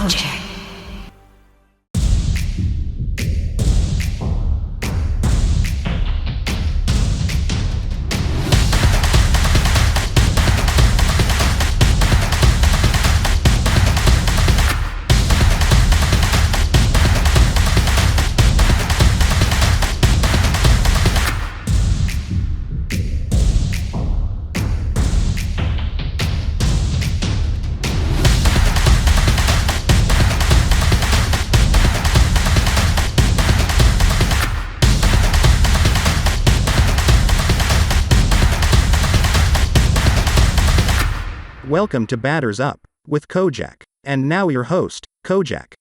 Kojak. Welcome to Batters Up with Kojak. And now your host, Kojak.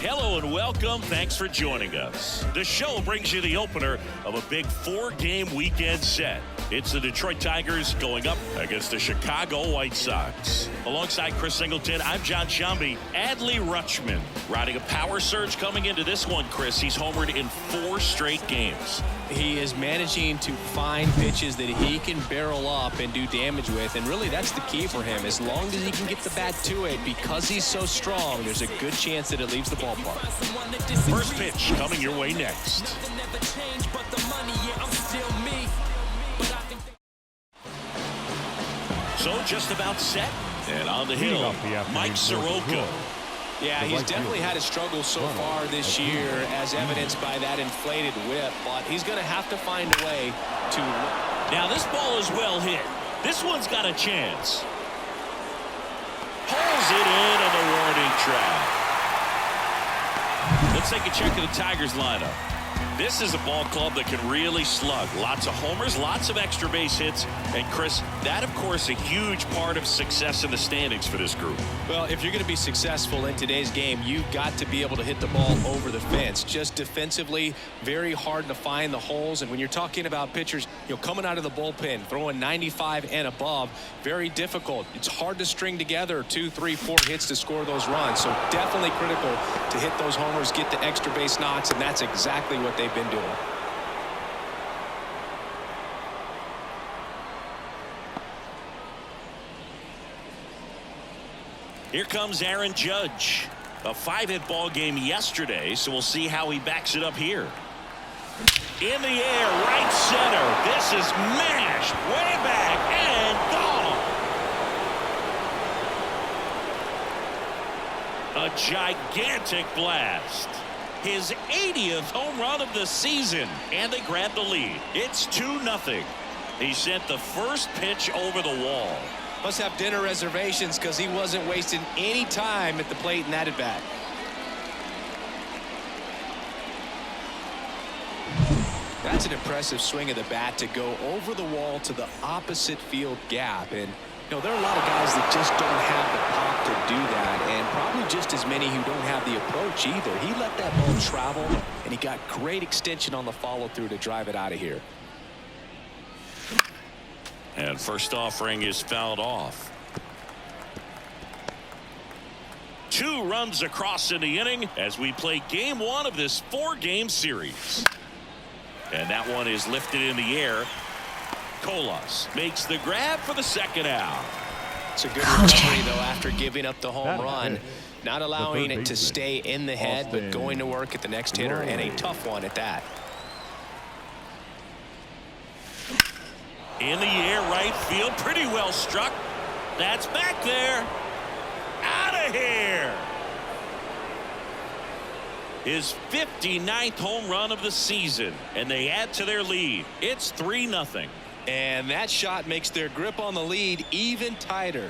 Hello and welcome. Thanks for joining us. The show brings you the opener of a big four-game weekend set. It's the Detroit Tigers going up against the Chicago White Sox. Alongside Chris Singleton, I'm John Shambi. Adley Rutschman riding a power surge coming into this one, Chris. He's homered in 4 straight games. He is managing to find pitches that he can barrel up and do damage with, and really that's the key for him. As long as he can get the bat to it, because he's so strong, there's a good chance that it leaves the ballpark. First pitch coming your way next. So just about set, and on the hill, Mike Soroka. Yeah, he's definitely had a struggle so far this year, as evidenced by that inflated whip, but he's going to have to find a way to... Now this ball is well hit. This one's got a chance. Pulls it in on the warning track. Let's take a check of the Tigers lineup. This is a ball club that can really slug. Lots of homers, lots of extra base hits. And Chris, that of course a huge part of success in the standings for this group. Well, if you're going to be successful in today's game, you've got to be able to hit the ball over the fence. Just defensively, very hard to find the holes. And when you're talking about pitchers, coming out of the bullpen, throwing 95 and above, very difficult. It's hard to string together 2, 3, 4 hits to score those runs. So definitely critical to hit those homers, get the extra base knocks, and that's exactly what they've been doing. Here comes Aaron Judge. A 5-hit ball game yesterday, so we'll see how he backs it up here. In the air, right center. This is mashed way back and gone. A gigantic blast. His 80th home run of the season, and they grab the lead. It's 2-0. He sent the first pitch over the wall. Must have dinner reservations because he wasn't wasting any time at the plate in that at bat. That's an impressive swing of the bat to go over the wall to the opposite field gap. And there are a lot of guys that just don't have the pop to do that, and probably just as many who don't have the approach either. He let that ball travel, and he got great extension on the follow-through to drive it out of here. And first offering is fouled off. 2 runs across in the inning as we play game 1 of this 4-game series. And that one is lifted in the air. Colas makes the grab for the second out. It's a good recovery, though, after giving up the home run. Not allowing it to stay in the head, but going to work at the next hitter, and a tough one at that. In the air, right field, pretty well struck. That's back there. Out of here. His 59th home run of the season, and they add to their lead. It's 3-0. And that shot makes their grip on the lead even tighter.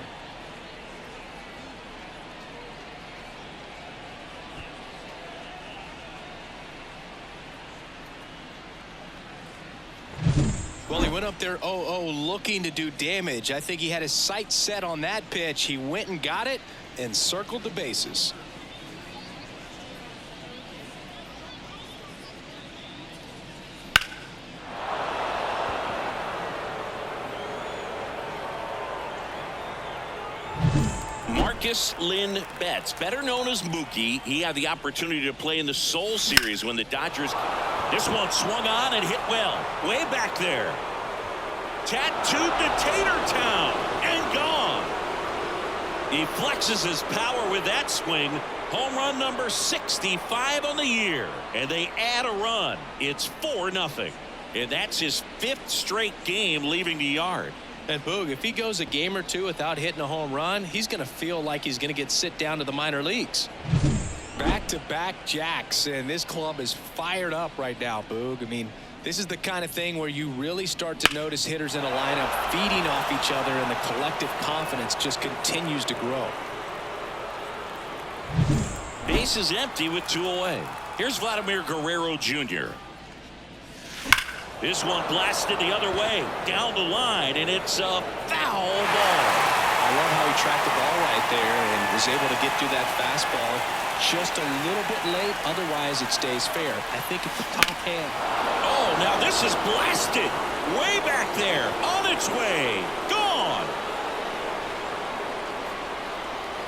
Well, he went up there 0-0 looking to do damage. I think he had his sights set on that pitch. He went and got it and circled the bases. Marcus Lynn Betts, better known as Mookie. He had the opportunity to play in the Seoul series when the Dodgers. This one swung on and hit well. Way back there. Tattooed to Tater Town and gone. He flexes his power with that swing. Home run number 65 on the year. And they add a run. It's 4-0. And that's his 5th straight game leaving the yard. And Boog, if he goes a game or two without hitting a home run, he's going to feel like he's going to get sit down to the minor leagues. Back-to-back jacks, and this club is fired up right now, Boog. I mean, this is the kind of thing where you really start to notice hitters in a lineup feeding off each other, and the collective confidence just continues to grow. Base is empty with 2 away. Here's Vladimir Guerrero Jr. This one blasted the other way down the line, and it's a foul ball. I love how he tracked the ball right there and was able to get through that fastball just a little bit late. Otherwise, it stays fair. I think it's the top hand. Oh, now this is blasted way back there, on its way, gone.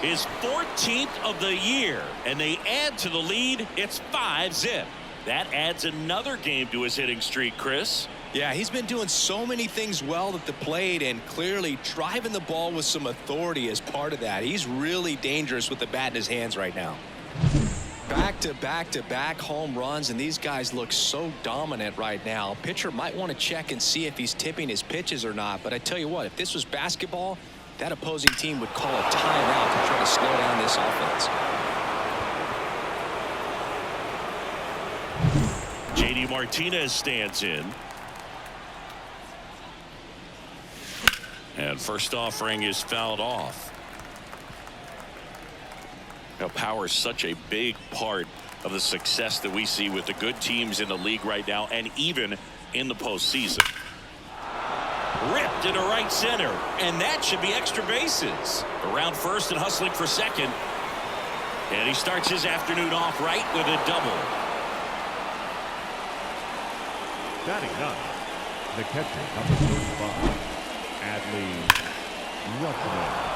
His 14th of the year, and they add to the lead. It's 5-0. That adds another game to his hitting streak, Chris. Yeah, he's been doing so many things well at the plate, and clearly driving the ball with some authority as part of that. He's really dangerous with the bat in his hands right now. Back-to-back-to-back home runs, and these guys look so dominant right now. Pitcher might want to check and see if he's tipping his pitches or not, but I tell you what, if this was basketball, that opposing team would call a timeout to try to slow down this offense. JD Martinez stands in. And first offering is fouled off. Now, power is such a big part of the success that we see with the good teams in the league right now, and even in the postseason. Ripped into right center, and that should be extra bases. Around first and hustling for second. And he starts his afternoon off right with a double. Batting ninth, the catcher, number 35, Adley Rutschman.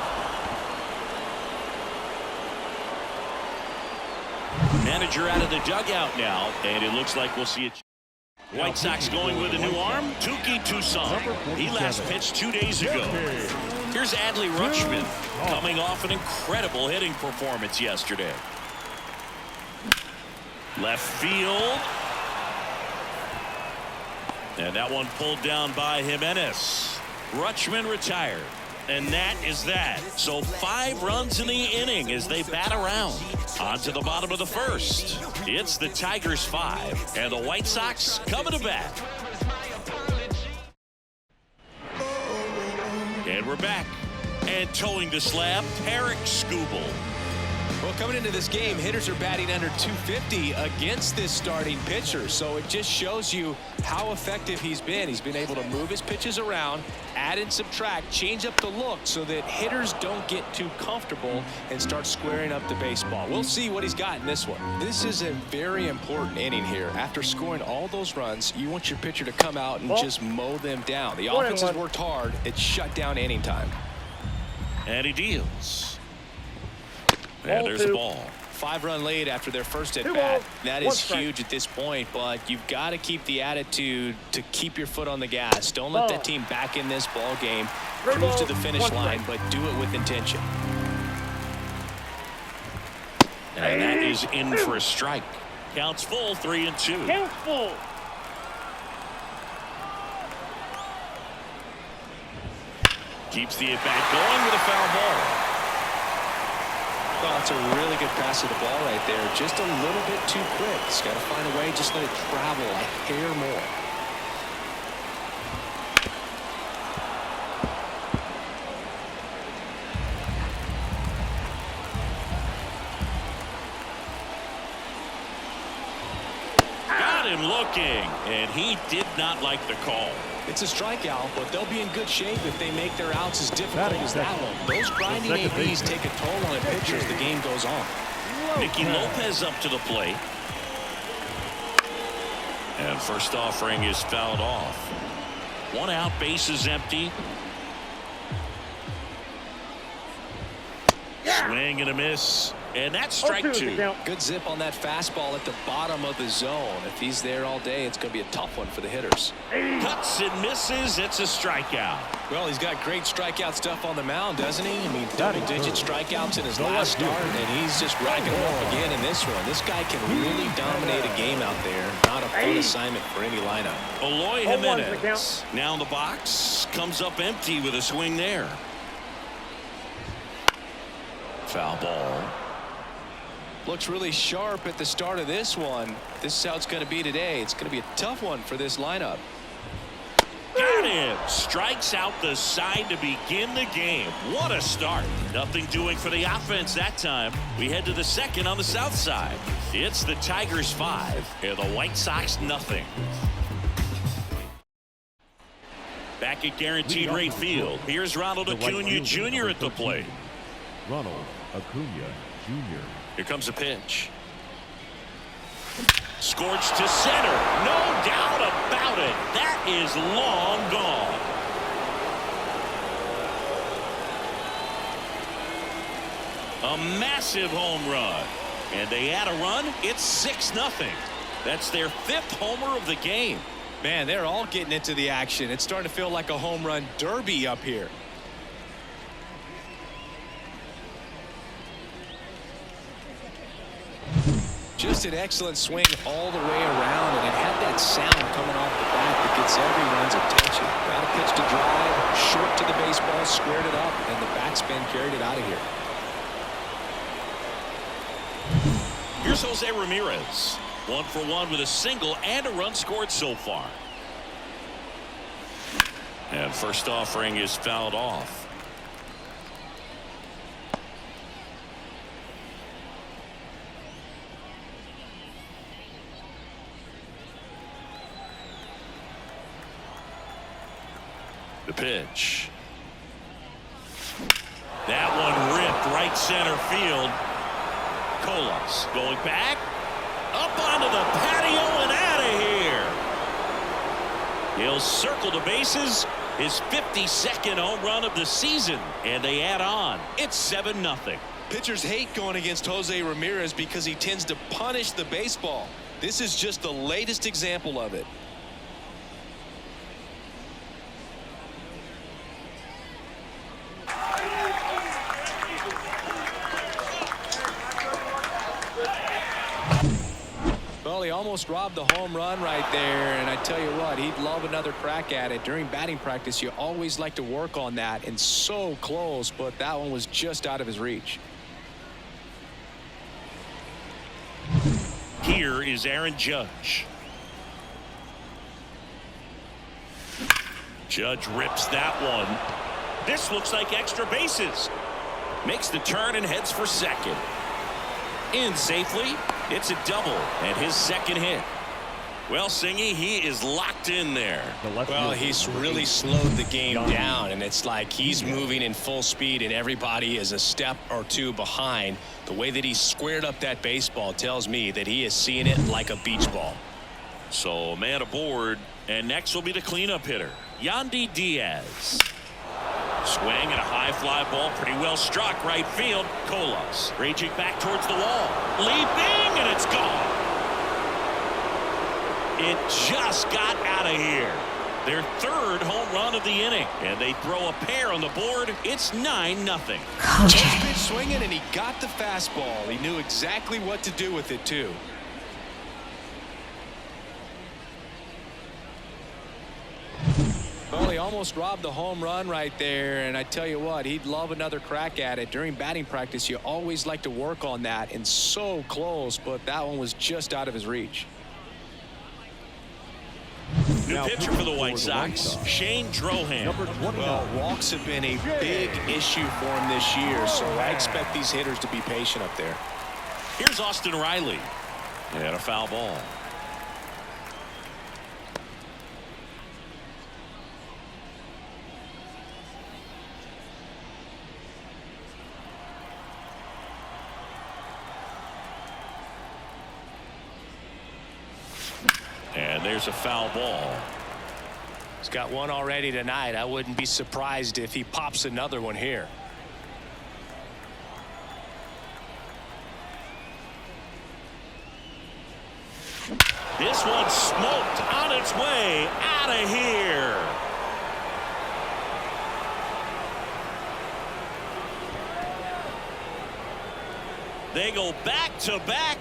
Manager out of the dugout now, and it looks like we'll see it. White Sox going with a new arm, Tuki Toussaint. He last pitched 2 days ago. Here's Adley Rutschman coming off an incredible hitting performance yesterday. Left field. And that one pulled down by Jimenez. Rutschman retired. And that is that. So 5 runs in the inning as they bat around. On to the bottom of the first. It's the Tigers 5 and the White Sox coming to bat. And we're back. And towing the slab, Tarek Skubal. Well, coming into this game, hitters are batting under 250 against this starting pitcher. So it just shows you how effective he's been. He's been able to move his pitches around, add and subtract, change up the look so that hitters don't get too comfortable and start squaring up the baseball. We'll see what he's got in this one. This is a very important inning here. After scoring all those runs, you want your pitcher to come out and just mow them down. The offense has worked hard. It's shut down inning time. And he deals. And there's the ball. 5-run lead after their first at bat. That is huge at this point, but you've got to keep the attitude to keep your foot on the gas. Don't let that team back in this ball game. Cruise to the finish line, but do it with intention. And that is in for a strike. Counts full, 3-2. Count full. Keeps the at-bat going with a foul ball. Well, it's a really good pass of the ball right there. Just a little bit too quick. He's got to find a way, just let it travel a hair more. Got him looking, and he did not like the call. It's a strikeout, but they'll be in good shape if they make their outs as difficult as that one. Those grinding ABs take a toll on a pitcher as the game goes on. Nicky Lopez up to the plate. And first offering is fouled off. 1 out, base is empty. Swing and a miss. And that's strike 2. Good zip on that fastball at the bottom of the zone. If he's there all day, it's going to be a tough one for the hitters. Cuts and misses. It's a strikeout. Well, he's got great strikeout stuff on the mound, doesn't he? I mean, double-digit strikeouts in his last start, and he's just racking them up again in this one. This guy can really dominate a game out there. Not a fun assignment for any lineup. Eloy Jimenez now in the box. Comes up empty with a swing there. Foul ball. Looks really sharp at the start of this one. This is how it's going to be today. It's going to be a tough one for this lineup. Got him. Strikes out the side to begin the game. What a start. Nothing doing for the offense that time. We head to the second on the south side. It's the Tigers 5 and the White Sox nothing. Back at Guaranteed Rate Field, here's Ronald Acuna Jr. at the plate. Ronald Acuna Jr. Here comes a pitch. Scorched to center. No doubt about it. That is long gone. A massive home run. And they add a run. It's 6-0. That's their 5th homer of the game. Man, they're all getting into the action. It's starting to feel like a home run derby up here. Just an excellent swing all the way around, and it had that sound coming off the bat that gets everyone's attention. Got a pitch to drive, short to the baseball, squared it up, and the backspin carried it out of here. Here's Jose Ramirez. 1 for 1 with a single and a run scored so far. And first offering is fouled off. The pitch. That one ripped right center field. Colas going back. Up onto the patio and out of here. He'll circle the bases. His 52nd home run of the season. And they add on. It's 7-0. Pitchers hate going against Jose Ramirez because he tends to punish the baseball. This is just the latest example of it. Well, he almost robbed the home run right there, and I tell you what, he'd love another crack at it. During batting practice, you always like to work on that, and so close, but that one was just out of his reach. Here is Aaron Judge. Judge rips that one. This looks like extra bases. Makes the turn and heads for second. In safely. It's a double and his second hit. Well, Singy, he is locked in there. Well, he's really slowed the game down, and it's like he's moving in full speed and everybody is a step or two behind. The way that he squared up that baseball tells me that he is seeing it like a beach ball. So man aboard, and next will be the cleanup hitter, Yandy Diaz. Swing and a high fly ball, pretty well struck right field. Colas raging back towards the wall, leaping, and it's gone. It just got out of here. Their 3rd home run of the inning, and they throw a pair on the board. It's 9-0. Kojak. Pitch swinging, and he got the fastball. He knew exactly what to do with it too. Well, he almost robbed the home run right there, and I tell you what, he'd love another crack at it. During batting practice, you always like to work on that, and so close, but that one was just out of his reach. New pitcher for the White Sox, Shane Drohan. Well, walks have been a big issue for him this year, so I expect these hitters to be patient up there. Here's Austin Riley. And a foul ball. And there's a foul ball. He's got one already tonight. I wouldn't be surprised if he pops another one here. This one smoked on its way out of here. They go back-to-back.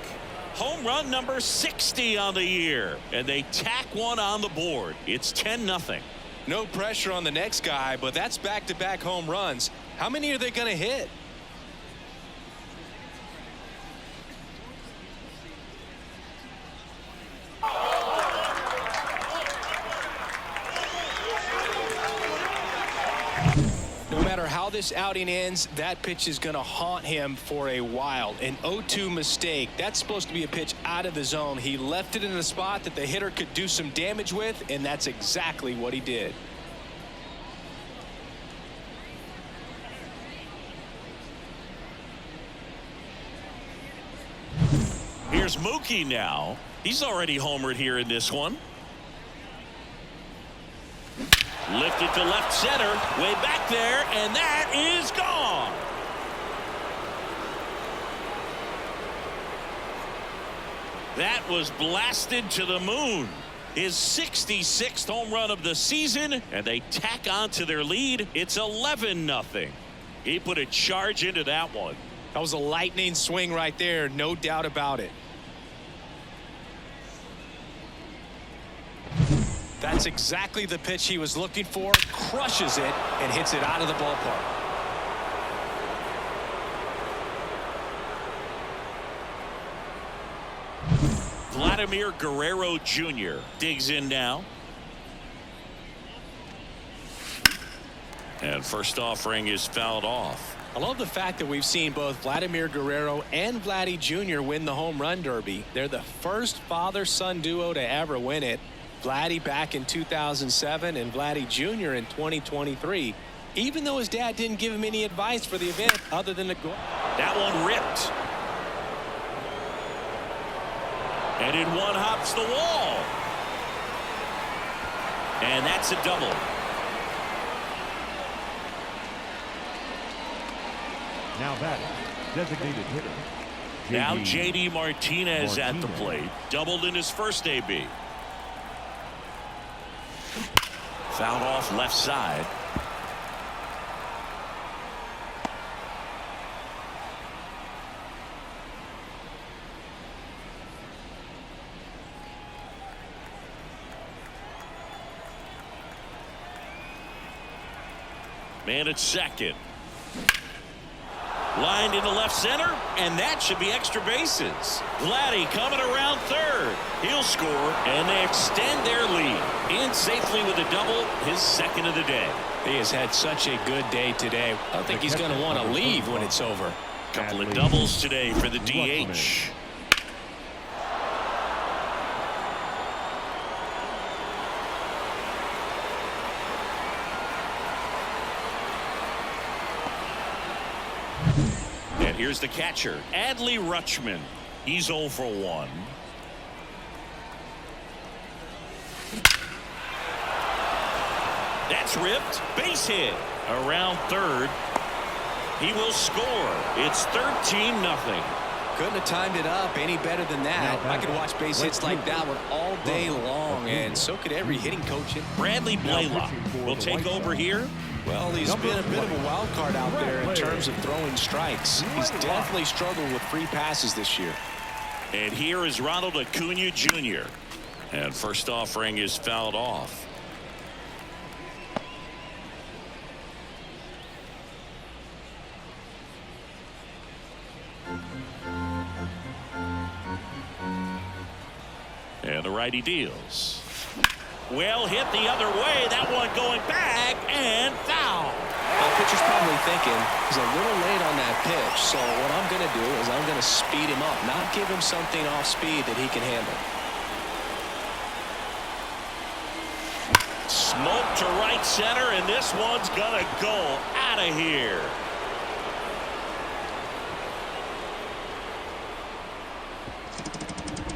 Home run number 60 on the year. And they tack one on the board. It's 10-0. No pressure on the next guy, but that's back-to-back home runs. How many are they going to hit? No matter how this outing ends, that pitch is going to haunt him for a while. An 0-2 mistake. That's supposed to be a pitch out of the zone. He left it in a spot that the hitter could do some damage with, and that's exactly what he did. Here's Mookie now. He's already homered here in this one. Lifted to left center, way back there, and that is gone. That was blasted to the moon. His 66th home run of the season, and they tack on to their lead. It's 11-0. He put a charge into that one. That was a lightning swing right there, no doubt about it. That's exactly the pitch he was looking for. Crushes it and hits it out of the ballpark. Vladimir Guerrero Jr. digs in now. And first offering is fouled off. I love the fact that we've seen both Vladimir Guerrero and Vladdy Jr. win the home run derby. They're the first father-son duo to ever win it. Vladdy back in 2007 and Vladdy Jr. in 2023. Even though his dad didn't give him any advice for the event other than the goal. That one ripped. And in one hops the wall. And that's a double. Now batting, designated hitter. Now J.D. Martinez at the plate. Doubled in his first AB. Fouled off left side. Man at second. Lined into left center, and that should be extra bases. Vladdy coming around third. He'll score, and they extend their lead. In safely with a double, his second of the day. He has had such a good day today. I don't think he's going to want to leave when it's over. Couple of doubles today for the DH. And here's the catcher, Adley Rutschman. He's 0 for 1. That's ripped. Base hit. Around third. He will score. It's 13-0. Couldn't have timed it up any better than that. I could watch base hits like that one all day long, and so could every hitting coach. Bradley Blaylock will take over here. Well, he's been a bit of a wild card out there in terms of throwing strikes. He's definitely struggled with free passes this year. And here is Ronald Acuna Jr. And first offering is fouled off. And the righty deals. Well hit the other way. That one going back and foul. The pitcher's probably thinking he's a little late on that pitch. So what I'm going to do is I'm going to speed him up, not give him something off speed that he can handle. Smoke to right center, and this one's going to go out of here.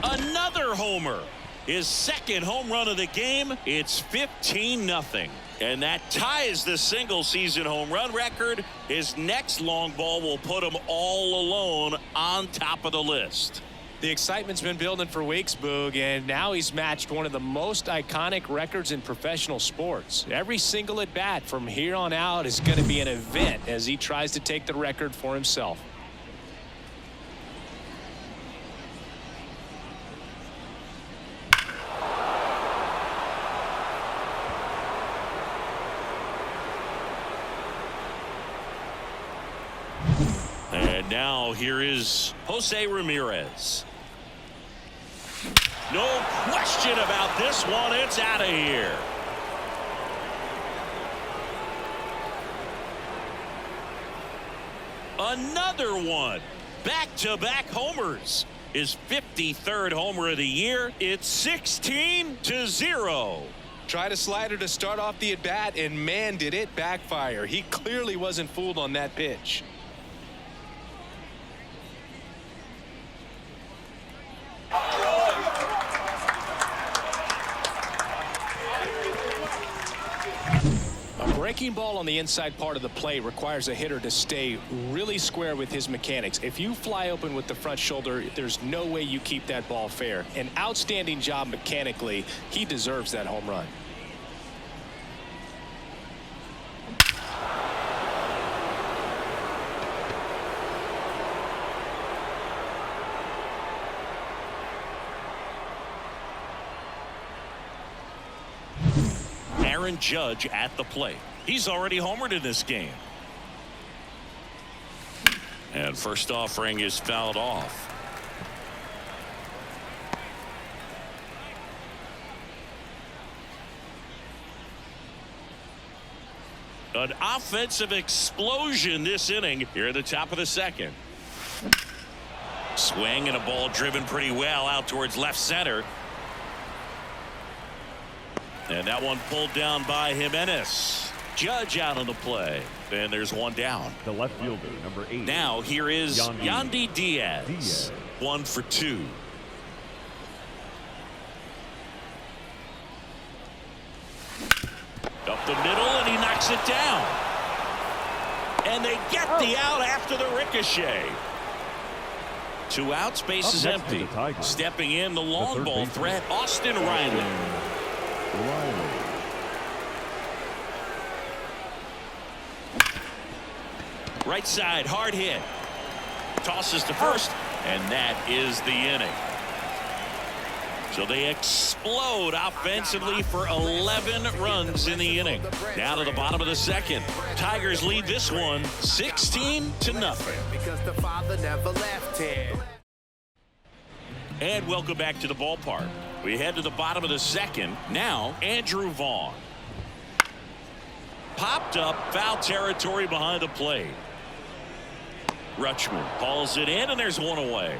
Another homer. His second home run of the game. It's 15-0. And that ties the single season home run record. His next long ball will put him all alone on top of the list. The excitement's been building for weeks, Boog, and now he's matched one of the most iconic records in professional sports. Every single at-bat from here on out is going to be an event as he tries to take the record for himself. And now here is Jose Ramirez. No question about this one. It's out of here. Another one. Back-to-back homers. His 53rd homer of the year. It's 16-0. Tried a slider to start off the at-bat, and man, did it backfire. He clearly wasn't fooled on that pitch. A breaking ball on the inside part of the plate requires a hitter to stay really square with his mechanics. If you fly open with the front shoulder, there's no way you keep that ball fair. An outstanding job mechanically. He deserves that home run. Aaron Judge at the plate. He's already homered in this game. And first offering is fouled off. An offensive explosion this inning here at the top of the second. Swing and a ball driven pretty well out towards left center. And that one pulled down by Jimenez. Judge out on the play. And there's one down. The left fielder, number 8. Now here is Yandy Diaz. 1 for 2. Up the middle, and he knocks it down. And they get the out after the ricochet. 2 outs, base is empty. Stepping in the long ball threat, Austin Riley. Right side, hard hit. Tosses to first, and that is the inning. So they explode offensively for 11 runs in the inning. Down to the bottom of the second. Tigers lead this one 16-0. Because the father never left here. And welcome back to the ballpark. We head to the bottom of the second. Now, Andrew Vaughn. Popped up, foul territory behind the plate. Rutschman hauls it in, and there's one away.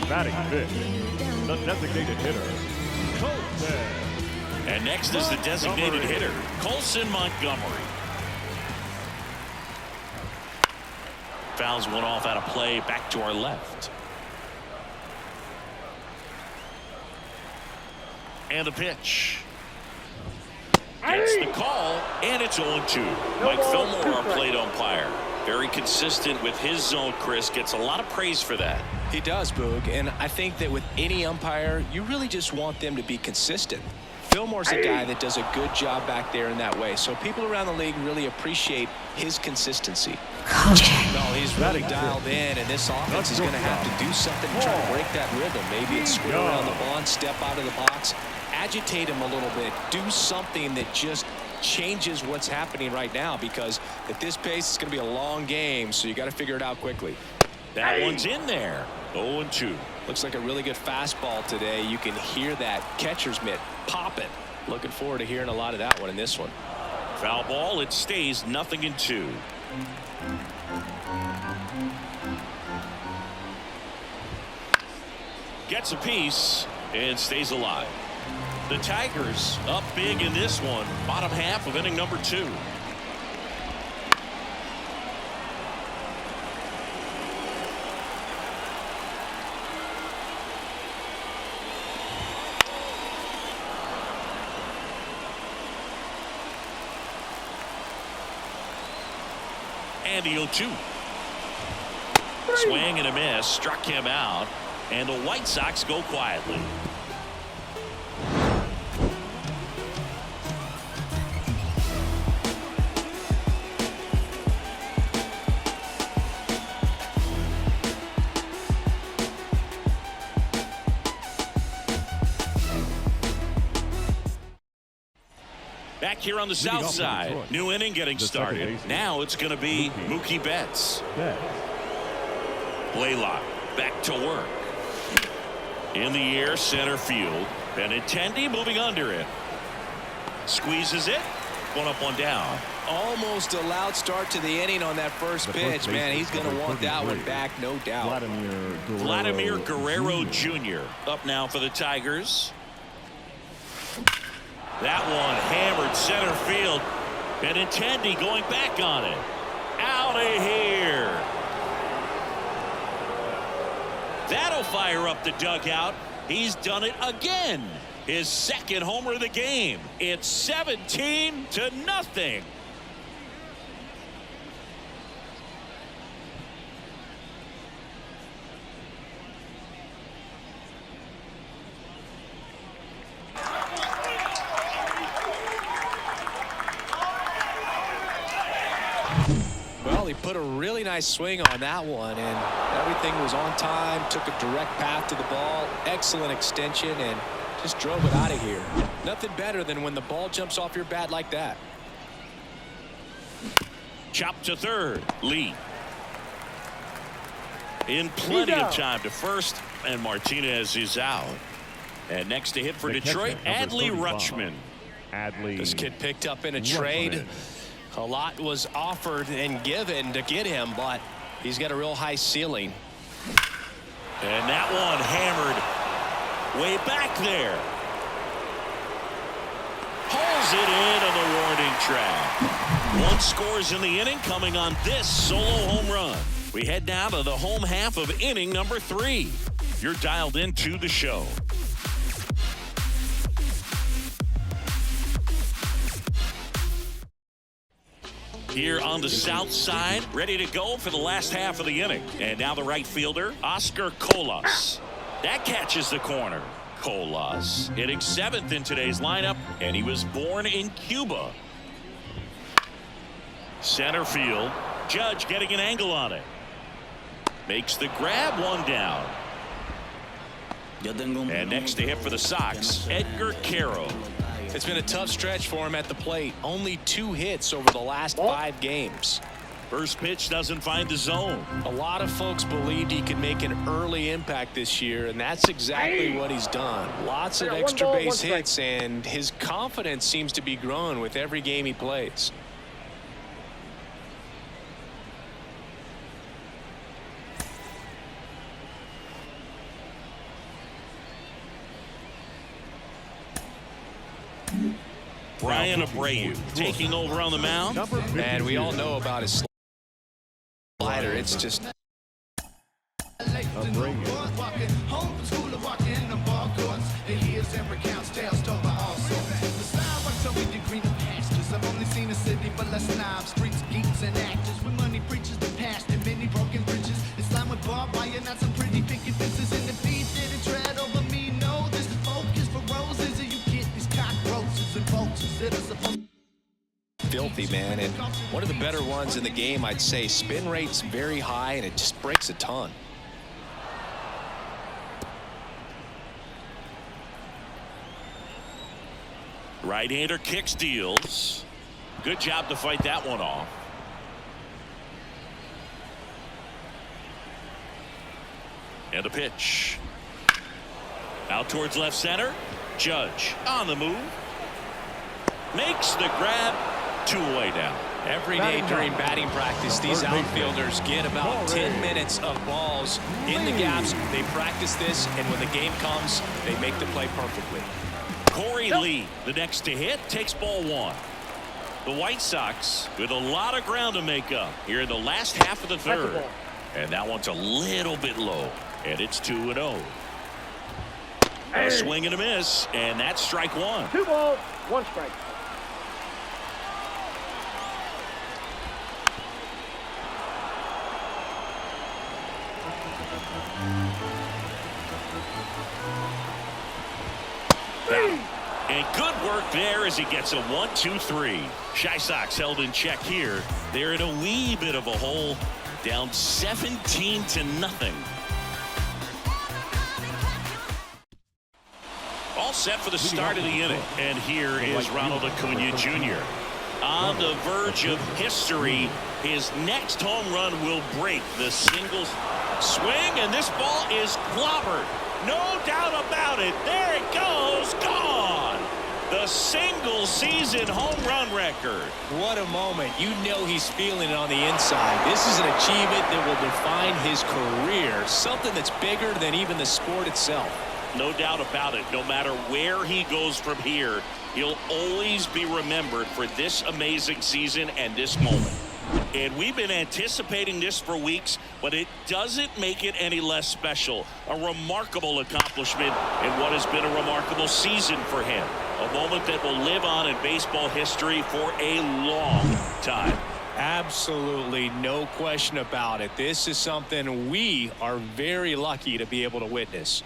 Batting fifth, the designated hitter, Colson. And next is the designated hitter, Colson Montgomery. Fouls one off out of play, back to our left. And the pitch. Gets the call, and it's 0-2. Mike Fillmore, our plate umpire. Very consistent with his zone, Chris. Gets a lot of praise for that. He does, Boog, and I think that with any umpire, you really just want them to be consistent. Fillmore's a guy that does a good job back there in that way, so people around the league really appreciate his consistency. Kojak. No, he's really dialed in, and this offense is going to have to do something to try to break that rhythm. Maybe it's square around the ball, step out of the box, agitate him a little bit, do something that just changes what's happening right now, because at this pace it's going to be a long game, so you got to figure it out quickly. That one's in there. 0-2. Looks like a really good fastball today. You can hear that catcher's mitt popping. Looking forward to hearing a lot of that one in this one. Foul ball. It stays 0-2. Gets a piece and stays alive. The Tigers up big in this one. Bottom half of inning number 2. And the 0-2. Swing and a miss, struck him out, and the White Sox go quietly. Back here on the south side, new inning getting started. Now it's going to be Mookie Betts. Blaylock back to work. In the air, center field. Benintendi moving under it. Squeezes it. One up, one down. Almost a loud start to the inning on that first pitch. Man, he's going to want that one back, no doubt. Vladimir Guerrero Jr. up now for the Tigers. That one hammered center field. Benintendi going back on it. Out of here. That'll fire up the dugout. He's done it again. His second homer of the game. It's 17-0. He put a really nice swing on that one, and everything was on time. Took a direct path to the ball. Excellent extension, and just drove it out of here. Nothing better than when the ball jumps off your bat like that. Chop to third. Lee. In plenty of time to first, and Martinez is out. And next to hit for Detroit, Adley Rutschman. This kid picked up in a trade. A lot was offered and given to get him, but he's got a real high ceiling. And that one hammered way back there. Pulls it in on the warning track. One scores in the inning coming on this solo home run. We head now to the home half of inning number 3. You're dialed into the show. Here on the south side, ready to go for the last half of the inning. And now the right fielder, Oscar Colas. That catches the corner. Colas hitting 7th in today's lineup, and he was born in Cuba. Center field, Judge getting an angle on it. Makes the grab, one down. And next to hit for the Sox, Edgar Caro. It's been a tough stretch for him at the plate. Only 2 hits over the last 5 games. First pitch doesn't find the zone. A lot of folks believed he could make an early impact this year, and that's exactly what he's done. Lots of extra base hits, and his confidence seems to be growing with every game he plays. Brian Abreu taking over on the mound. And we all know about his slider. It's just filthy, man, and one of the better ones in the game. I'd say spin rate's very high, and it just breaks a ton. Right-hander kick steals. Good job to fight that one off. And a pitch. Out towards left center. Judge on the move. Makes the grab. 2 away now. Every day during batting practice, these outfielders get about 10 minutes of balls in the gaps. They practice this, and when the game comes, they make the play perfectly. Corey Lee, the next to hit, takes ball 1. The White Sox with a lot of ground to make up here in the last half of the third. And that one's a little bit low, and it's 2-0. A swing and a miss, and that's strike 1. 2 balls, 1 strike. And good work there as he gets a 1-2-3. Chi Sox held in check here. They're in a wee bit of a hole, down 17-0. All set for the start of the inning. And here is Ronald Acuna Jr. On the verge of history. His next home run will break the singles swing, and this ball is clobbered. No doubt about it. There it goes. Gone. The single season home run record. What a moment. You know he's feeling it on the inside. This is an achievement that will define his career. Something that's bigger than even the sport itself. No doubt about it. No matter where he goes from here, he'll always be remembered for this amazing season and this moment. And we've been anticipating this for weeks, but it doesn't make it any less special. A remarkable accomplishment in what has been a remarkable season for him. A moment that will live on in baseball history for a long time. Absolutely no question about it. This is something we are very lucky to be able to witness.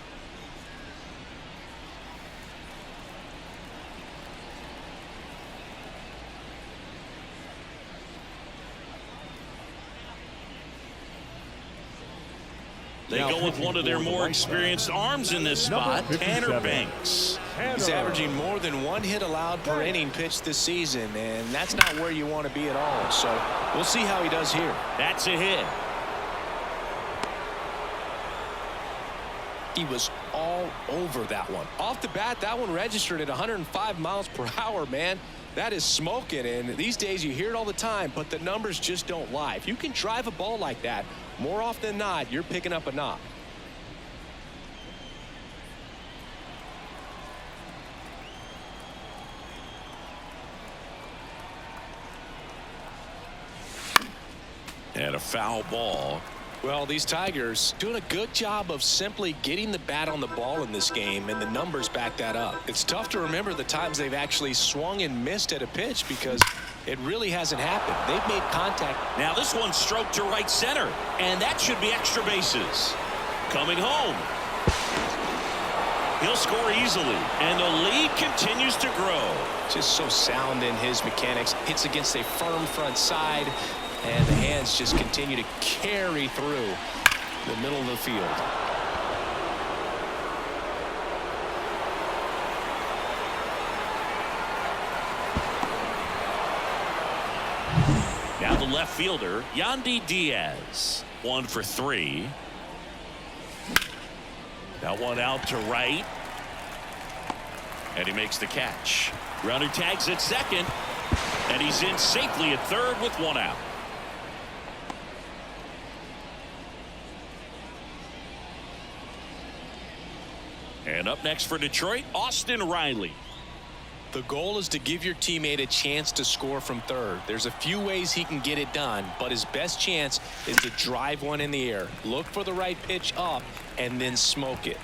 They go with one of their more experienced arms in this spot, Tanner Banks. He's averaging more than 1 hit allowed per inning pitched this season, and that's not where you want to be at all. So we'll see how he does here. That's a hit. He was all over that one. Off the bat, that one registered at 105 miles per hour, man. That is smoking, and these days you hear it all the time, but the numbers just don't lie. If you can drive a ball like that, more often than not, you're picking up a knock. And a foul ball. Well, these Tigers doing a good job of simply getting the bat on the ball in this game, and the numbers back that up. It's tough to remember the times they've actually swung and missed at a pitch because it really hasn't happened. They've made contact. Now this one's stroked to right center, and that should be extra bases. Coming home. He'll score easily, and the lead continues to grow. Just so sound in his mechanics. Hits against a firm front side, and the hands just continue to carry through the middle of the field. Now the left fielder, Yandy Diaz. 1 for 3. That one out to right. And he makes the catch. Runner tags at second. And he's in safely at third with 1 out. And up next for Detroit, Austin Riley. The goal is to give your teammate a chance to score from third. There's a few ways he can get it done, but his best chance is to drive one in the air. Look for the right pitch up and then smoke it.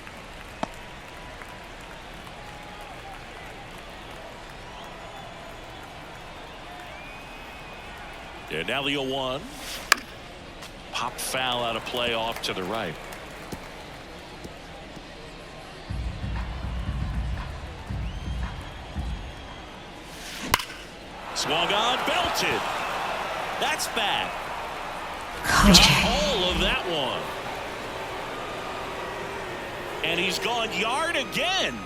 And now the 0-1. Pop foul out of play off to the right. Swung on, belted. That's back. Kojak. All of that one. And he's gone yard again.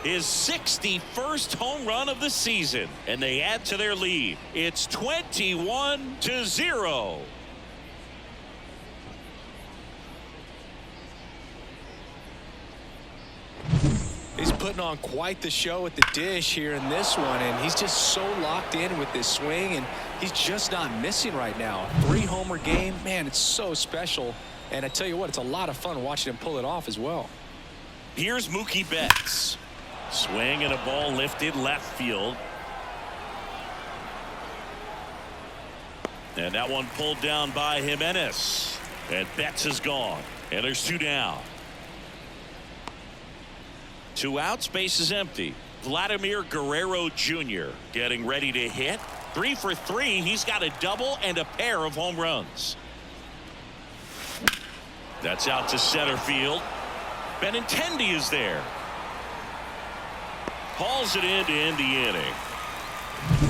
His 61st home run of the season. And they add to their lead. It's 21-0. He's putting on quite the show at the dish here in this one, and he's just so locked in with this swing, and he's just not missing right now. 3-homer game, man, it's so special. And I tell you what, it's a lot of fun watching him pull it off as well. Here's Mookie Betts. Swing and a ball lifted left field. And that one pulled down by Jimenez. And Betts is gone. And there's 2 down. 2 outs, base is empty. Vladimir Guerrero Jr. getting ready to hit. 3 for 3. He's got a double and a pair of home runs. That's out to center field. Benintendi is there. Hauls it in to end the inning.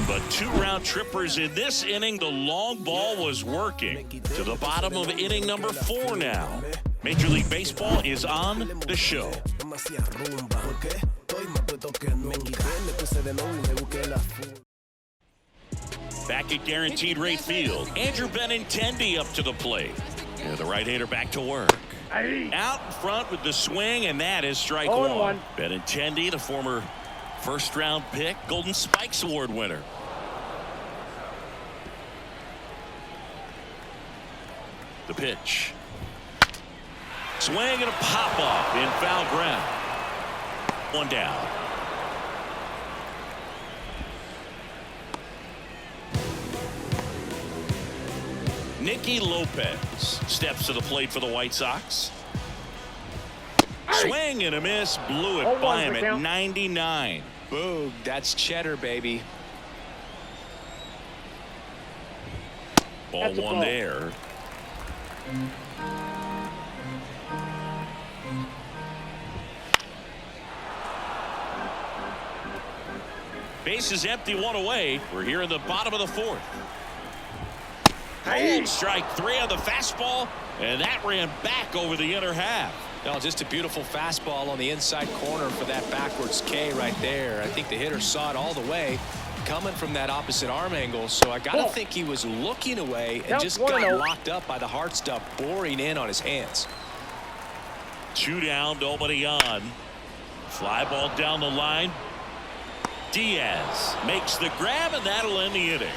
But 2 round trippers in this inning. The long ball was working. To the bottom of inning number 4 now. Major League Baseball is on the show. Back at Guaranteed Rate Field, Andrew Benintendi up to the plate. And the right-hander back to work. Out in front with the swing, and that is strike 1. Benintendi, the former first-round pick, Golden Spikes Award winner. The pitch. Swing and a pop-up in foul ground. 1 down. Nicky Lopez steps to the plate for the White Sox. Swing and a miss. Blew it by him at 99. Boog, that's cheddar, baby. Ball 1 there. Base is empty, 1 away. We're here in the bottom of the 4th. Bold strike 3 on the fastball, and that ran back over the inner half. No, just a beautiful fastball on the inside corner for that backwards K right there. I think the hitter saw it all the way coming from that opposite arm angle, so I gotta think he was looking away and just got locked up by the hard stuff boring in on his hands. 2 down, nobody on. Fly ball down the line. Diaz makes the grab, and that'll end the inning.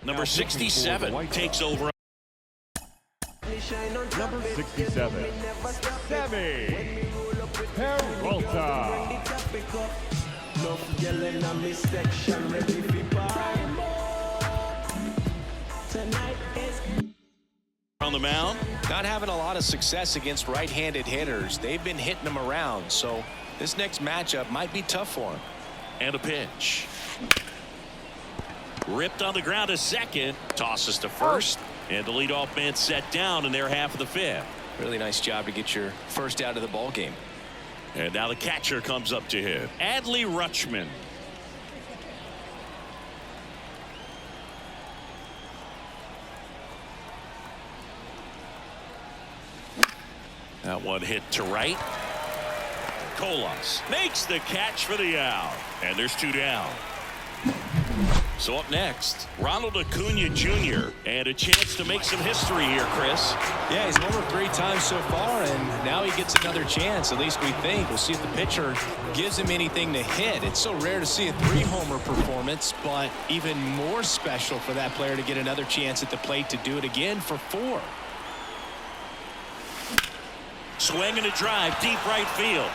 Number 67 takes over. Number 67, Sammy Peralta. On the mound. Not having a lot of success against right-handed hitters. They've been hitting them around, so this next matchup might be tough for him. And a pitch. Ripped on the ground to second. Tosses to first. And the leadoff man set down in their half of the 5th. Really nice job to get your first out of the ball game. And now the catcher comes up to him. Adley Rutschman. That one hit to right. Colas makes the catch for the out. And there's 2 down. So up next, Ronald Acuna Jr. and a chance to make some history here, Chris. Yeah, he's homered 3 times so far, and now he gets another chance, at least we think. We'll see if the pitcher gives him anything to hit. It's so rare to see a 3-homer performance, but even more special for that player to get another chance at the plate to do it again for 4. Swing and a drive, deep right field.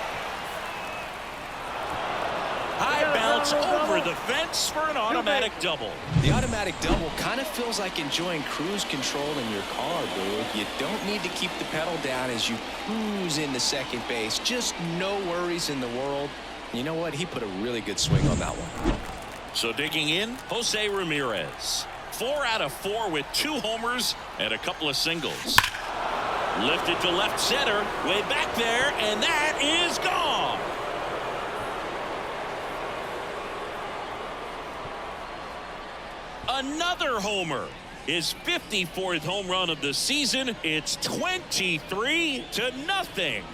High bounce over the fence for an automatic double. The automatic double kind of feels like enjoying cruise control in your car, dude. You don't need to keep the pedal down as you cruise into second base. Just no worries in the world. You know what? He put a really good swing on that one. So digging in, Jose Ramirez. 4 out of 4 with 2 homers and a couple of singles. Lifted to left center, way back there, and that is gone. Another homer. His 54th home run of the season. It's 23-0.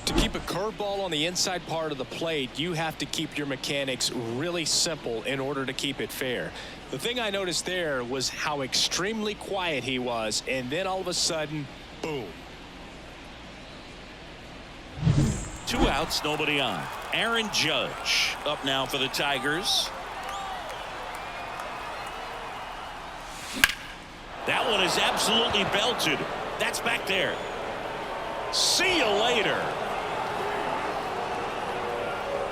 To keep a curveball on the inside part of the plate, you have to keep your mechanics really simple in order to keep it fair. The thing I noticed there was how extremely quiet he was, and then all of a sudden, boom. 2 outs, nobody on. Aaron Judge up now for the Tigers. That one is absolutely belted. That's back there. See you later.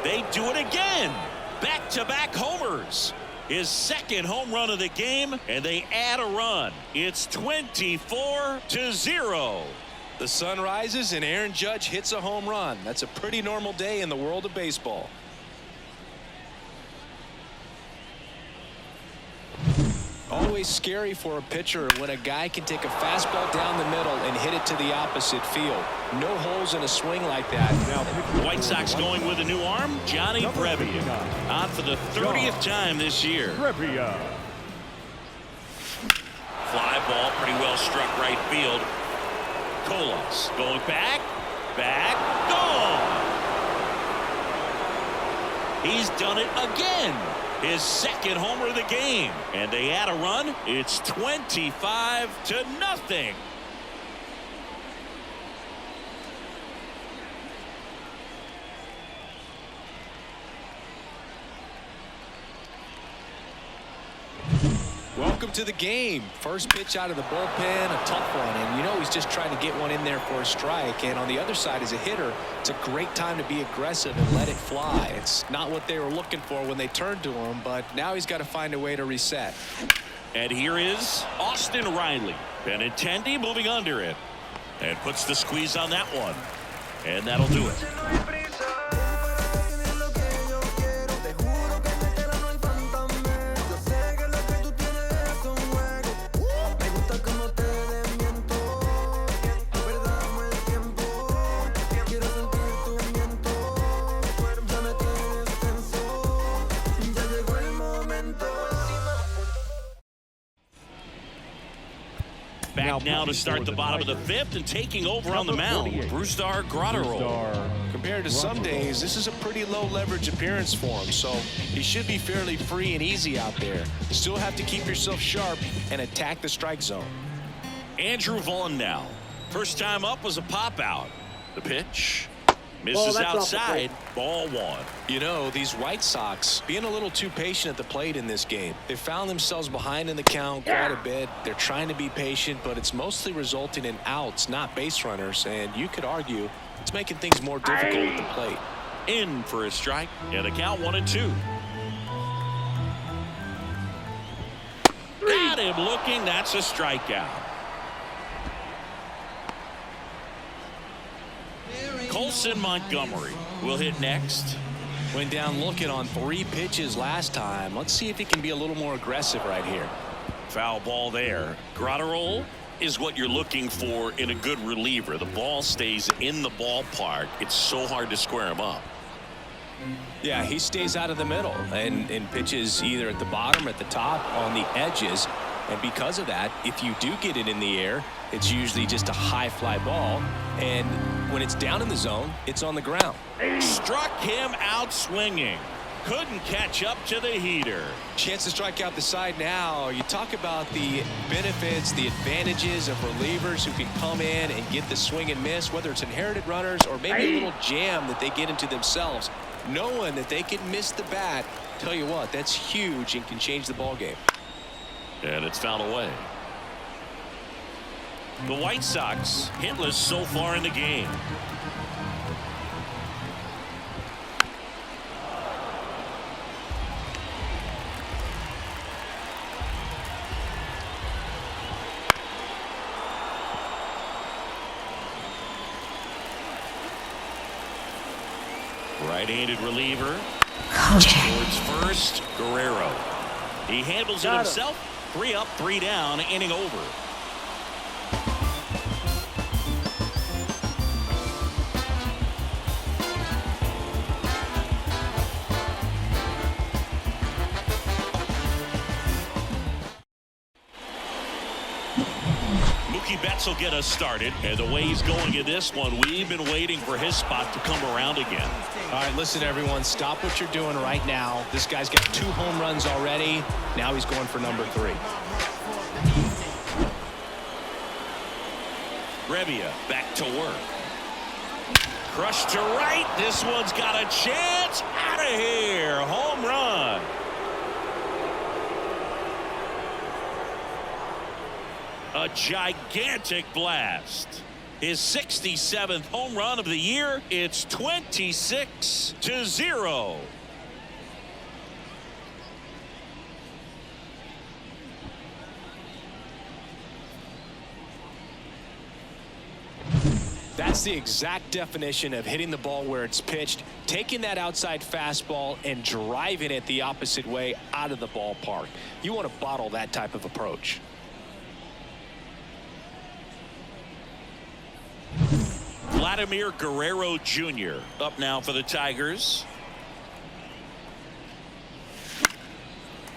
They do it again. Back-to-back homers. his second home run of the game, and they add a run. It's 24-0. The sun rises and Aaron Judge hits a home run. That's a pretty normal day in the world of baseball. Always scary for a pitcher when a guy can take a fastball down the middle and hit it to the opposite field. No holes in a swing like that. The White Sox going with a new arm, Johnny Brebbia, on for the 30th time this year. Brebbia. Fly ball, pretty well struck right field. Colas going back, gone. He's done it again. His second homer of the game, and they add a run. It's 25-0. Welcome to the game. First pitch out of the bullpen, a tough one, and you know he's just trying to get one in there for a strike. And on the other side, as a hitter, it's a great time to be aggressive and let it fly. It's not what they were looking for when they turned to him, but now he's got to find a way to reset. And here is Austin Riley. Benintendi moving under it, and puts the squeeze on that one, and that'll do it. Back now to start the bottom of the fifth, and taking over on the mound, Brusdar Graterol. Compared to some days, this is a pretty low leverage appearance for him, so he should be fairly free and easy out there. You still have to keep yourself sharp and attack the strike zone. Andrew Vaughn now. First time up was a pop out. The pitch misses outside. Ball one. You know, these White Sox being a little too patient at the plate in this game. They found themselves behind in the count quite a bit. They're trying to be patient, but it's mostly resulting in outs, not base runners, and you could argue it's making things more difficult at the plate. In for a strike, and the count 1-2. Got him looking. That's a strikeout. Colson Montgomery will hit next. Went down looking on 3 pitches last time. Let's see if he can be a little more aggressive right here. Foul ball there. Graterol is what you're looking for in a good reliever. The ball stays in the ballpark. It's so hard to square him up. Yeah, he stays out of the middle and pitches either at the bottom or at the top on the edges. And because of that, if you do get it in the air, it's usually just a high fly ball. And when it's down in the zone, it's on the ground. Struck him out swinging. Couldn't catch up to the heater. Chance to strike out the side now. You talk about the benefits, the advantages of relievers who can come in and get the swing and miss, whether it's inherited runners or maybe a little jam that they get into themselves. Knowing that they can miss the bat, tell you what, that's huge and can change the ball game. And it's fouled away. The White Sox hitless so far in the game. Right-handed reliever. Kojak. Towards first, Guerrero. He handles it himself. 3 up, 3 down, inning over. Mookie Betts will get us started, and the way he's going in this one, we've been waiting for his spot to come around again. All right, listen, everyone, stop what you're doing right now. This guy's got 2 home runs already. Now he's going for number 3. Brebbia back to work. Crushed to right. This one's got a chance. Out of here. Home run. A gigantic blast. His 67th home run of the year. It's 26-0. That's the exact definition of hitting the ball where it's pitched, taking that outside fastball and driving it the opposite way out of the ballpark. You want to bottle that type of approach. Vladimir Guerrero Jr. up now for the Tigers.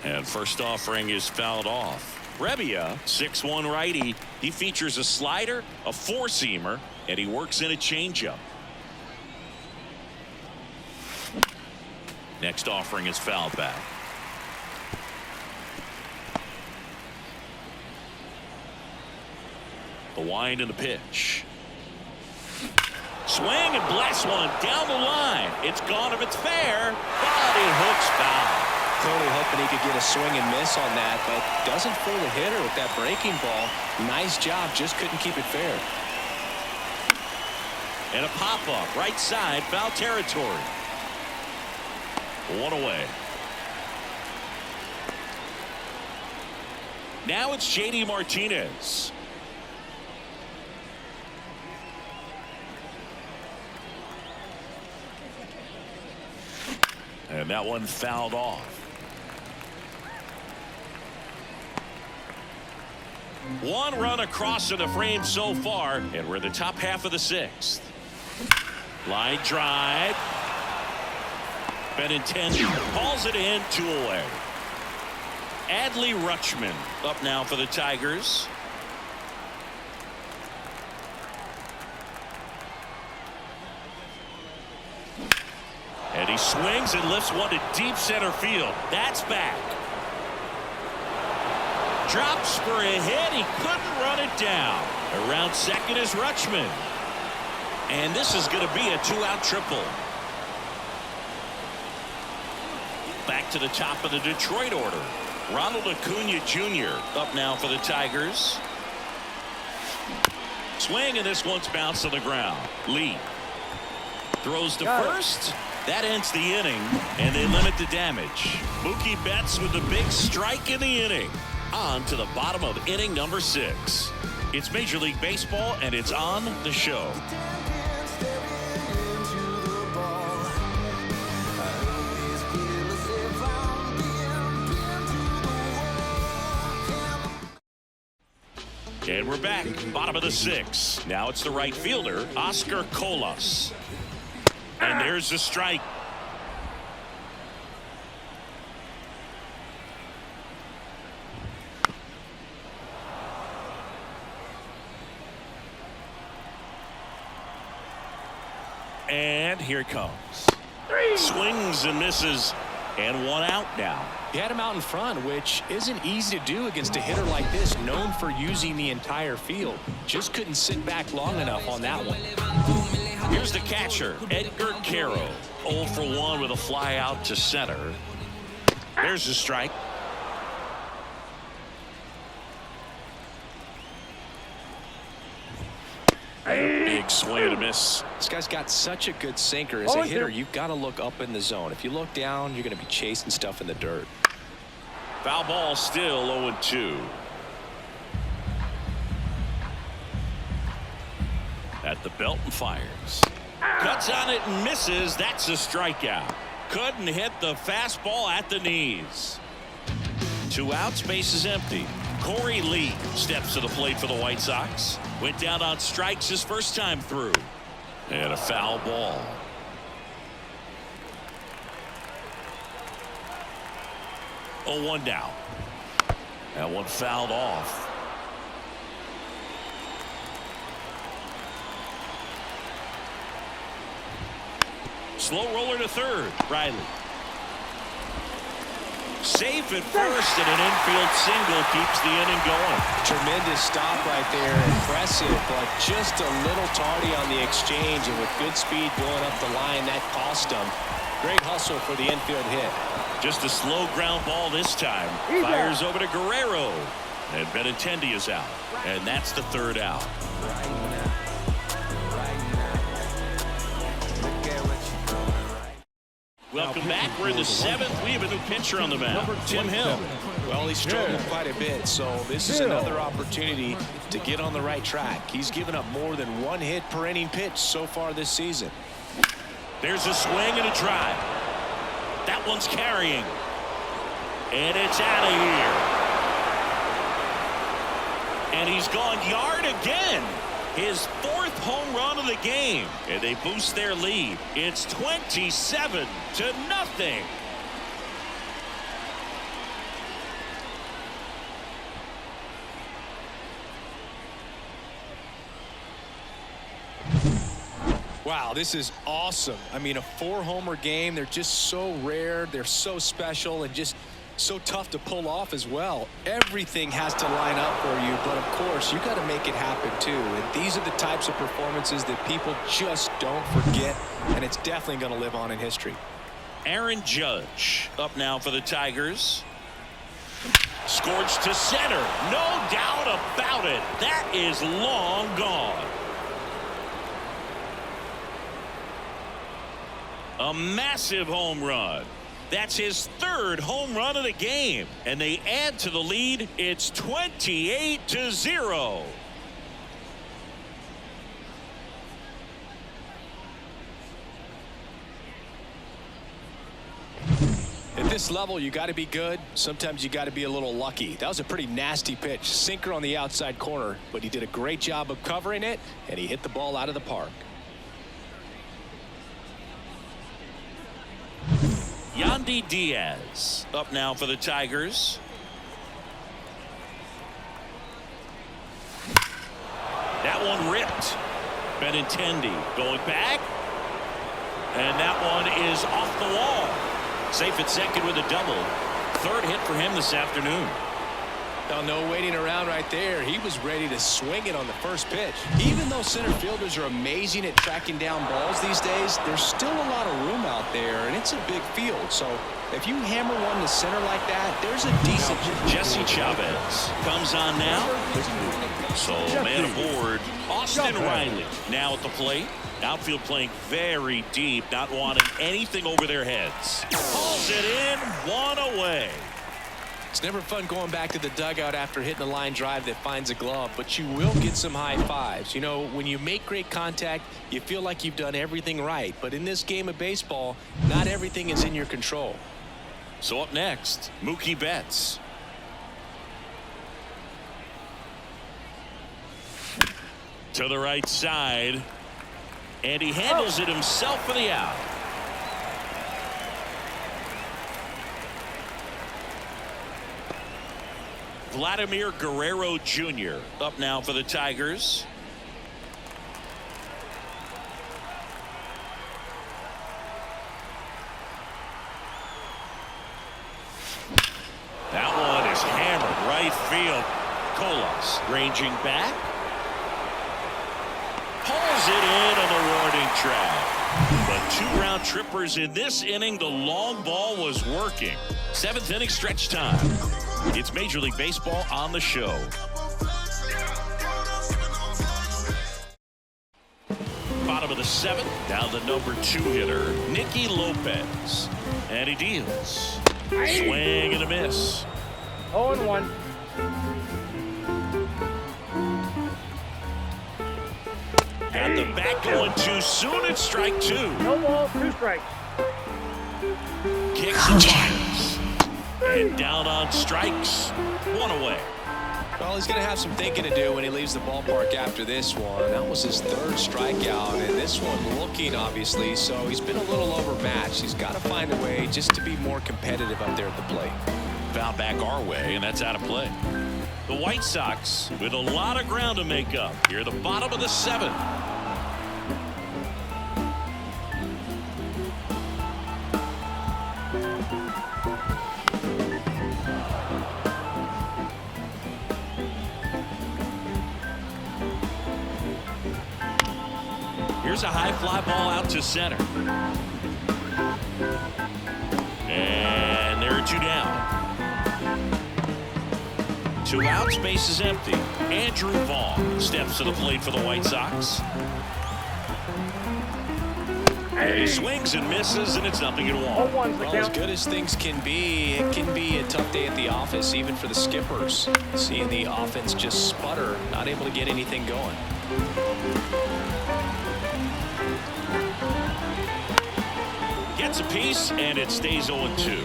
And first offering is fouled off. Rebbia, 6'1" righty. He features a slider, a four-seamer, and he works in a changeup. Next offering is fouled back. The wind and the pitch. Swing and blast one down the line. It's gone if it's fair, but it hooks foul. Clearly hoping he could get a swing and miss on that, but doesn't fool the hitter with that breaking ball. Nice job, just couldn't keep it fair. And a pop-up right side, foul territory. One away. Now it's J.D. Martinez. And that one fouled off. One run across in the frame so far, and we're in the top half of the sixth. Line drive. Benintendi calls it in, 2 away. Adley Rutschman up now for the Tigers. And he swings and lifts one to deep center field. That's back. Drops for a hit. He couldn't run it down. Around second is Rutschman. And this is going to be a 2-out triple. Back to the top of the Detroit order. Ronald Acuna Jr. up now for the Tigers. Swing, and this one's bounced on the ground. Lee throws to first. That ends the inning, and they limit the damage. Mookie Betts with the big strike in the inning. On to the bottom of inning number 6. It's Major League Baseball, and it's on the show. And we're back, bottom of the 6th. Now it's the right fielder, Oscar Colas. And there's the strike. And here it comes. Swings and misses, and 1 out now. He had him out in front, which isn't easy to do against a hitter like this, known for using the entire field. Just couldn't sit back long enough on that one. Here's the catcher, Edgar Caro. 0 for 1 with a fly out to center. There's the strike. Big swing and a miss. This guy's got such a good sinker. As a hitter, you've got to look up in the zone. If you look down, you're going to be chasing stuff in the dirt. Foul ball, still 0-2. At the belt and fires. Cuts on it and misses. That's a strikeout. Couldn't hit the fastball at the knees. 2 outs, base is empty. Corey Lee steps to the plate for the White Sox. Went down on strikes his first time through. And a foul ball. Oh, 1 down. That one fouled off. Slow roller to third. Riley. Safe at first, and an infield single keeps the inning going. Tremendous stop right there. Impressive, but just a little tardy on the exchange, and with good speed going up the line, that cost him. Great hustle for the infield hit. Just a slow ground ball this time. Fires over to Guerrero, and Benintendi is out, and that's the 3rd out. Welcome back. We're in the 7th. We have a new pitcher on the mound, Tim Hill. Well, he struggled quite a bit, so this is another opportunity to get on the right track. He's given up more than 1 hit per inning pitch so far this season. There's a swing and a drive. That one's carrying. And it's out of here. And he's gone yard again. His 4th home run of the game. And they boost their lead. It's 27-0. Wow, this is awesome. I mean, a 4-homer game. They're just so rare. They're so special and just so tough to pull off as well. Everything has to line up for you, but of course you got to make it happen too. And these are the types of performances that people just don't forget, and it's definitely going to live on in history. Aaron Judge up now for the Tigers. Scorched to center. No doubt about it. That is long gone. A massive home run. That's his 3rd home run of the game. And they add to the lead. It's 28-0. At this level, you got to be good. Sometimes you got to be a little lucky. That was a pretty nasty pitch. Sinker on the outside corner, but he did a great job of covering it, and he hit the ball out of the park. Yandy Diaz up now for the Tigers. That one ripped. Benintendi going back. And that one is off the wall. Safe at second with a double. 3rd hit for him this afternoon. Now, no waiting around right there. He was ready to swing it on the first pitch. Even though center fielders are amazing at tracking down balls these days, there's still a lot of room out there, and it's a big field. So if you hammer one to center like that, there's a decent. Jesse Chavez comes on now. So man aboard, Austin Riley now at the plate. Outfield playing very deep, not wanting anything over their heads. Pulls it in, 1 away. It's never fun going back to the dugout after hitting a line drive that finds a glove, but you will get some high fives. You know, when you make great contact, you feel like you've done everything right. But in this game of baseball, not everything is in your control. So up next, Mookie Betts. To the right side. And he handles it himself for the out. Vladimir Guerrero Jr. up now for the Tigers. That one is hammered right field. Colas ranging back. Pulls it in on the warning track. But 2 round trippers in this inning. The long ball was working. 7th inning stretch time. It's Major League Baseball on the show. Bottom of the 7th. Down the number 2 hitter, Nicky Lopez. And he deals. Swing and a miss. 0-1. Got the bat going too soon. It's strike 2. No ball, 2 strikes. Kicks and fires. And down on strikes. 1 away. Well, he's going to have some thinking to do when he leaves the ballpark after this one. That was his 3rd strikeout, and this one looking, obviously, so he's been a little overmatched. He's got to find a way just to be more competitive up there at the plate. Foul back our way, and that's out of play. The White Sox with a lot of ground to make up here at the bottom of the 7th. Here's a high fly ball out to center. And there are 2 down. 2 outs, base is empty. Andrew Vaughn steps to the plate for the White Sox. And he swings and misses, and it's 0-1. 0-1's the Well, as count. good as things can be, it can be a tough day at the office, even for the skippers. Seeing the offense just sputter, not able to get anything going. Gets a piece, and it stays 0-2.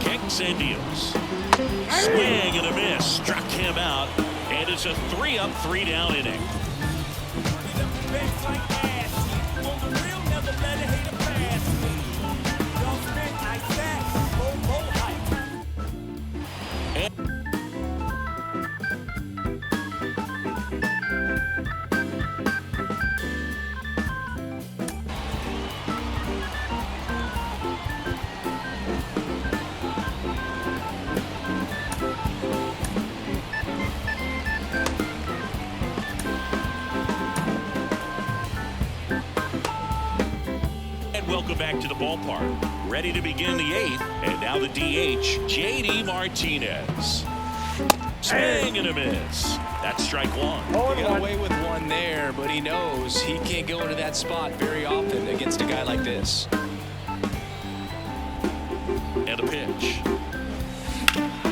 Kicks and deals. Swing and a miss. Struck him out. And it's a 3-up, 3-down inning. Welcome back to the ballpark. Ready to begin the 8th. And now the DH, J.D. Martinez. Swing and a miss. That's strike 1. He got away with one there, but he knows he can't go into that spot very often against a guy like this. And a pitch.